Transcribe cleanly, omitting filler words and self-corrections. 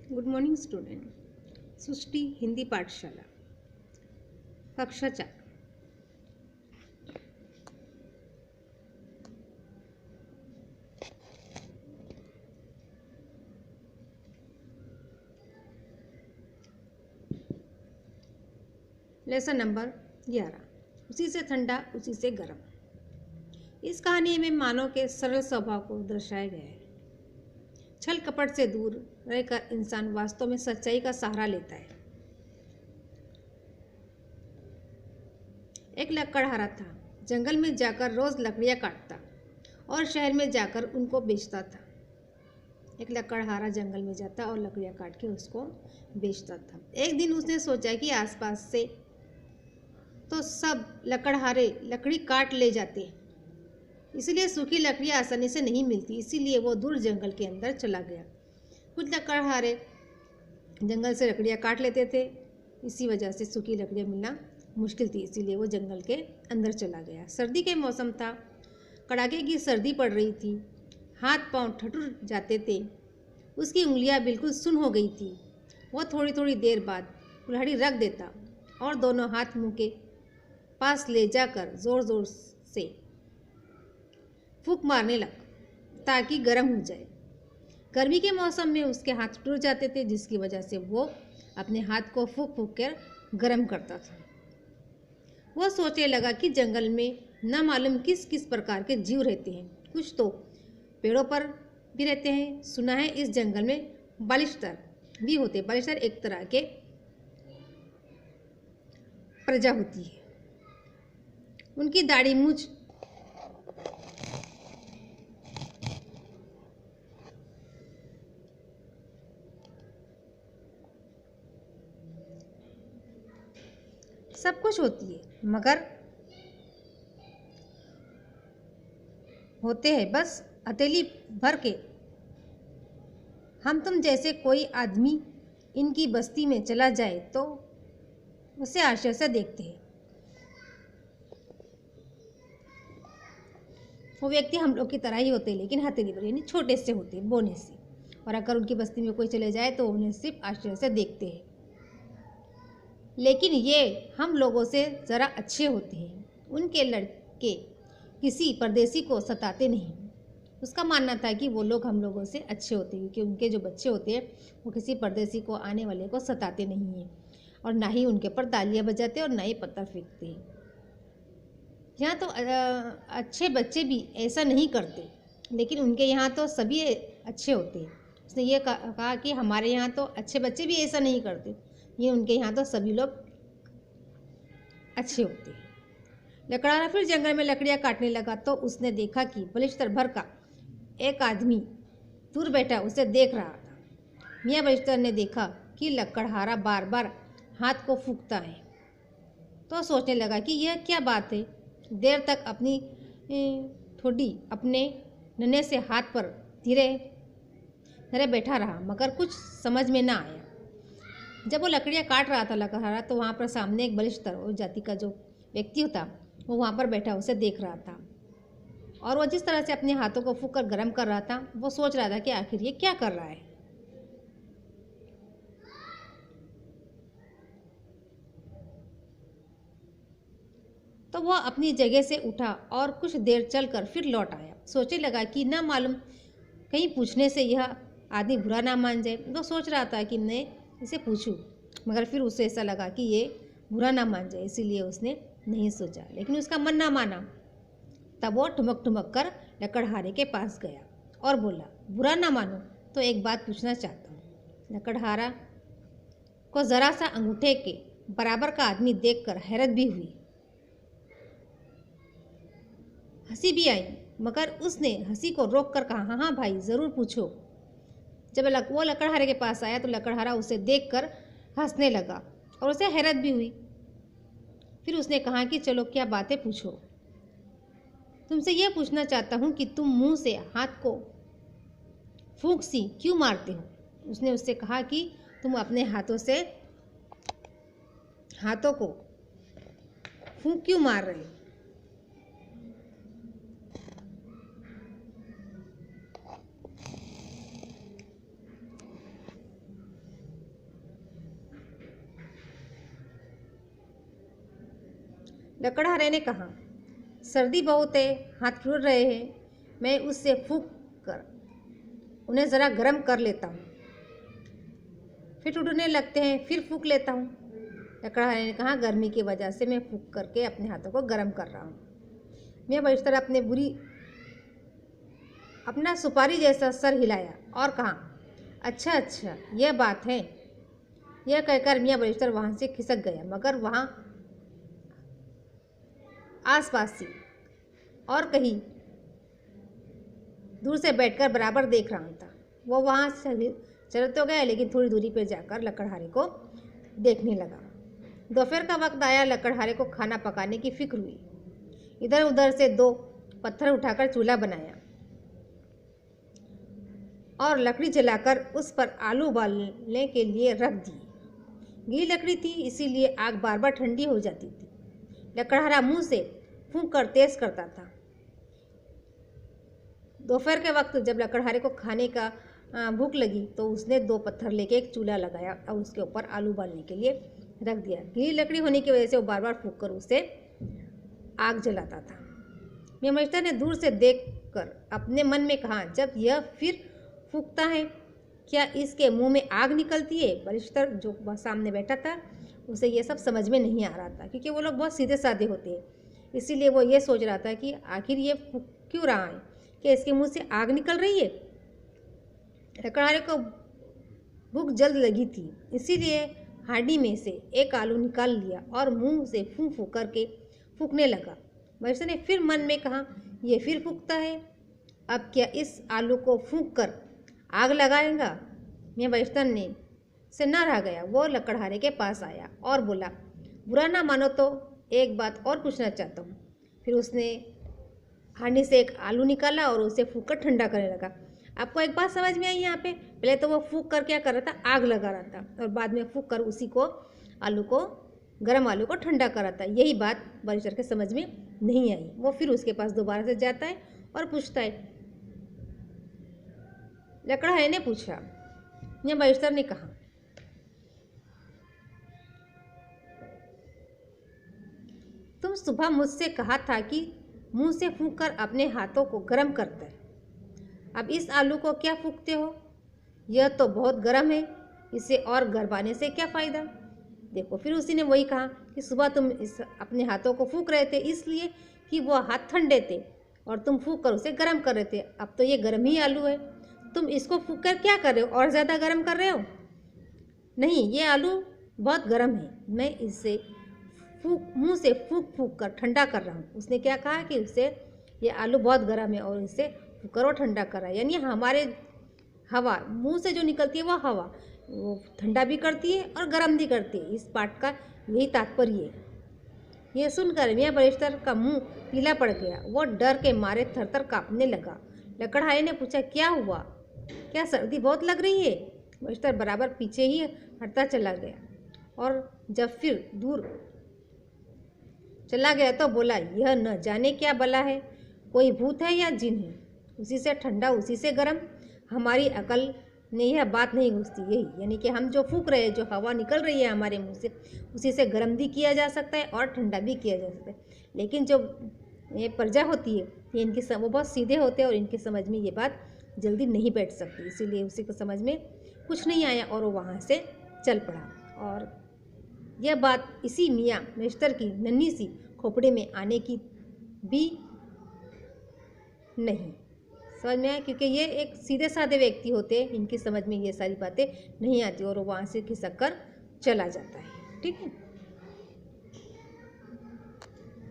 Good morning student. Srishti Hindi Pathshala कक्षा 4। Lesson number 11, उसी से ठंडा उसी से गर्म। इस कहानी में मानव के सरल स्वभाव को दर्शाया गया है। छल कपट से दूर रहकर इंसान वास्तव में सच्चाई का सहारा लेता है। एक लकड़हारा था, जंगल में जाकर रोज लकड़ियां काटता और शहर में जाकर उनको बेचता था। एक लकड़हारा जंगल में जाता और लकड़ियां काट के उसको बेचता था। एक दिन उसने सोचा कि आसपास से तो सब लकड़हारे लकड़ी काट ले जाते, इसलिए सूखी लकड़ियां आसानी से नहीं मिलती। इसीलिए वो दूर जंगल के अंदर चला गया। कुछ लकड़हारे जंगल से लकड़ियां काट लेते थे, इसी वजह से सूखी लकड़ियां मिलना मुश्किल थी, इसीलिए वो जंगल के अंदर चला गया। सर्दी के मौसम था, कड़ाके की सर्दी पड़ रही थी, हाथ पांव ठठुर जाते थे, उसकी उंगलियां बिल्कुल सुन्न हो गई थी। वह थोड़ी थोड़ी देर बाद कुल्हाड़ी रख देता और दोनों हाथ मुंह के पास ले जाकर जोर जोर से फूंक मारने लगा ताकि गर्म हो जाए। गर्मी के मौसम में उसके हाथ टूट जाते थे, जिसकी वजह से वो अपने हाथ को फूंक फूंक कर गर्म करता था। वह सोचने लगा कि जंगल में न मालूम किस किस प्रकार के जीव रहते हैं। कुछ तो पेड़ों पर भी रहते हैं। सुना है इस जंगल में बालिश्तर भी होते। बालिश्तर एक तरह के प्रजा होती है। उनकी दाढ़ी मूछ सब कुछ होती है, मगर होते हैं बस हथेली भर के। हम तुम जैसे कोई आदमी इनकी बस्ती में चला जाए तो उसे आश्चर्य से देखते हैं। वो व्यक्ति हम लोग की तरह ही होते हैं, लेकिन हथेली भर यानी छोटे से होते हैं, बोने से। और अगर उनकी बस्ती में कोई चले जाए तो उन्हें सिर्फ आश्चर्य से देखते हैं। लेकिन ये हम लोगों से ज़रा अच्छे होते हैं। उनके लड़के किसी परदेसी को सताते नहीं। उसका मानना था कि वो लोग हम लोगों से अच्छे होते हैं, क्योंकि उनके जो बच्चे होते हैं वो किसी परदेसी को आने वाले को सताते नहीं हैं, और ना ही उनके पर तालियां बजाते और ना ही पत्थर फेंकते हैं। यहाँ तो अच्छे बच्चे भी ऐसा नहीं करते, लेकिन उनके यहाँ तो सभी अच्छे होते हैं। उसने ये कहा कि हमारे यहाँ तो अच्छे बच्चे भी ऐसा नहीं करते, ये उनके यहाँ तो सभी लोग अच्छे होते हैं। लकड़हारा फिर जंगल में लकड़ियाँ काटने लगा तो उसने देखा कि बलिश्तर भर का एक आदमी दूर बैठा उसे देख रहा था। मियाँ बलिश्तर ने देखा कि लकड़हारा बार बार हाथ को फूंकता है, तो सोचने लगा कि यह क्या बात है। देर तक अपनी ठोडी अपने नन्हे से हाथ पर धीरे धीरे बैठा रहा, मगर कुछ समझ में ना आया। जब वो लकड़ियाँ काट रहा था लकड़हारा, तो वहाँ पर सामने एक बलिश्तर और जाति का जो व्यक्ति होता वो वहाँ पर बैठा उसे देख रहा था। और वो जिस तरह से अपने हाथों को फूंक कर गर्म कर रहा था, वो सोच रहा था कि आखिर ये क्या कर रहा है। तो वह अपनी जगह से उठा और कुछ देर चलकर फिर लौट आया। सोचने लगा कि ना मालूम कहीं पूछने से यह आदमी बुरा ना मान जाए। वो सोच रहा था कि मैं इसे पूछूं, मगर फिर उसे ऐसा लगा कि ये बुरा ना मान जाए, इसीलिए उसने नहीं सोचा। लेकिन उसका मन ना माना। तब वो ठुमक ठुमक कर लकड़हारे के पास गया और बोला, बुरा ना मानो तो एक बात पूछना चाहता हूँ। लकड़हारा को ज़रा सा अंगूठे के बराबर का आदमी देखकर हैरत भी हुई, हंसी भी आई, मगर उसने हंसी को रोक कर कहा, हाँ हाँ भाई, ज़रूर पूछो। जब वो लकड़हारे के पास आया तो लकड़हारा उसे देखकर हंसने लगा और उसे हैरत भी हुई। फिर उसने कहा कि चलो क्या बातें पूछो। तुमसे यह पूछना चाहता हूँ कि तुम मुंह से हाथ को फूंक सी क्यों मारते हो। उसने उससे कहा कि तुम अपने हाथों को फूंक क्यों मार रहे हो। लकड़हारे ने कहा, सर्दी बहुत है, हाथ फूल रहे हैं, मैं उससे फूंक कर उन्हें ज़रा गर्म कर लेता हूँ, फिर टूटने लगते हैं, फिर फूंक लेता हूँ। लकड़हारे ने कहा, गर्मी की वजह से मैं फूंक करके अपने हाथों को गर्म कर रहा हूँ। मियाँ बरिस्टर अपना सुपारी जैसा सर हिलाया और कहा, अच्छा अच्छा, यह बात है। यह कहकर मियाँ बरिस्टर वहाँ से खिसक गया, मगर वहाँ आसपास से और कहीं दूर से बैठकर बराबर देख रहा था। वो वहाँ से चल तो गया, लेकिन थोड़ी दूरी पर जाकर लकड़हारे को देखने लगा। दोपहर का वक्त आया, लकड़हारे को खाना पकाने की फिक्र हुई। इधर उधर से 2 पत्थर उठाकर चूल्हा बनाया और लकड़ी जलाकर उस पर आलू उबालने के लिए रख दी। गीली लकड़ी थी, इसीलिए आग बार बार ठंडी हो जाती थी। लकड़हारा मुंह से फूंक कर तेज करता था। दोपहर के वक्त जब लकड़हारे को खाने का भूख लगी तो उसने 2 पत्थर लेके एक चूल्हा लगाया और उसके ऊपर आलू उबालने के लिए रख दिया। गीली लकड़ी होने की वजह से वो बार बार फूंक कर उससे आग जलाता था। मियाँ बरिस्टर ने दूर से देखकर अपने मन में कहा, जब यह फिर फूंकता है, क्या इसके मुंह में आग निकलती है? बरिस्टर जो सामने बैठा था उसे ये सब समझ में नहीं आ रहा था, क्योंकि वो लोग बहुत सीधे साधे होते हैं। इसीलिए वो ये सोच रहा था कि आखिर ये फूंक क्यों रहा है, कि इसके मुंह से आग निकल रही है। लकड़हारे को भूख जल्द लगी थी, इसीलिए हांडी में से एक आलू निकाल लिया और मुंह से फूंक फूंक करके फूंकने लगा। बरिस्टर ने फिर मन में कहा, ये फिर फूंकता है, अब क्या इस आलू को फूंक कर आग लगाएगा? मियाँ बरिस्टर ने से न रह गया। वो लकड़हारे के पास आया और बोला, बुरा ना मानो तो एक बात और पूछना चाहता हूँ। फिर उसने हांडी से एक आलू निकाला और उसे फूंक कर ठंडा करने लगा। आपको एक बात समझ में आई यहाँ पे? पहले तो वो फूंक कर क्या कर रहा था, आग लगा रहा था, और बाद में फूंक कर उसी को गर्म आलू को ठंडा कर रहा था। यही बात बरिस्टर के समझ में नहीं आई। वो फिर उसके पास दोबारा से जाता है और पूछता है। लकड़हारे ने पूछा। मियाँ बरिस्टर ने कहा, तुम सुबह मुझसे कहा था कि मुंह से फूंक कर अपने हाथों को गर्म करता है, अब इस आलू को क्या फूंकते हो? यह तो बहुत गर्म है, इसे और गरमाने से क्या फ़ायदा? देखो, फिर उसी ने वही कहा कि सुबह तुम अपने हाथों को फूंक रहे थे इसलिए कि वो हाथ ठंडे थे और तुम फूंक कर उसे गर्म कर रहे थे। अब तो ये गर्म ही आलू है, तुम इसको फूंक कर क्या कर रहे हो, और ज़्यादा गर्म कर रहे हो? नहीं, ये आलू बहुत गर्म है, मैं इसे मुंह से फूंक फूंक कर ठंडा कर रहा हूँ। उसने क्या कहा कि उससे ये आलू बहुत गर्म है और इसे फूंक कर वो ठंडा कर रहा है। यानी हमारे हवा मुंह से जो निकलती है वो हवा वो ठंडा भी करती है और गर्म भी करती है। इस पाठ का यही तात्पर्य है। ये सुनकर मियाँ बरिस्टर का मुंह पीला पड़ गया। वो डर के मारे थरथर कांपने लगा। लकड़हारे ने पूछा, क्या हुआ? क्या सर्दी बहुत लग रही है? बरिस्टर बराबर पीछे ही हटता चला गया और जब फिर दूर चला गया तो बोला, यह न जाने क्या बला है, कोई भूत है या जिन है, उसी से ठंडा उसी से गर्म। हमारी अकल ने यह बात नहीं घुसती। यही यानी कि हम जो फूंक रहे हैं, जो हवा निकल रही है हमारे मुंह से, उसी से गर्म भी किया जा सकता है और ठंडा भी किया जा सकता है। लेकिन जो ये प्रजा होती है, ये वो बहुत सीधे होते हैं और इनकी समझ में ये बात जल्दी नहीं बैठ सकती। इसीलिए उसी को समझ में कुछ नहीं आया और वो वहाँ से चल पड़ा। और यह बात इसी मियाँ बरिस्टर की नन्ही सी खोपड़ी में आने की भी नहीं समझ में आया, क्योंकि ये एक सीधे साधे व्यक्ति होते हैं, इनकी समझ में ये सारी बातें नहीं आती और वो वहाँ से खिसक कर चला जाता है। ठीक है।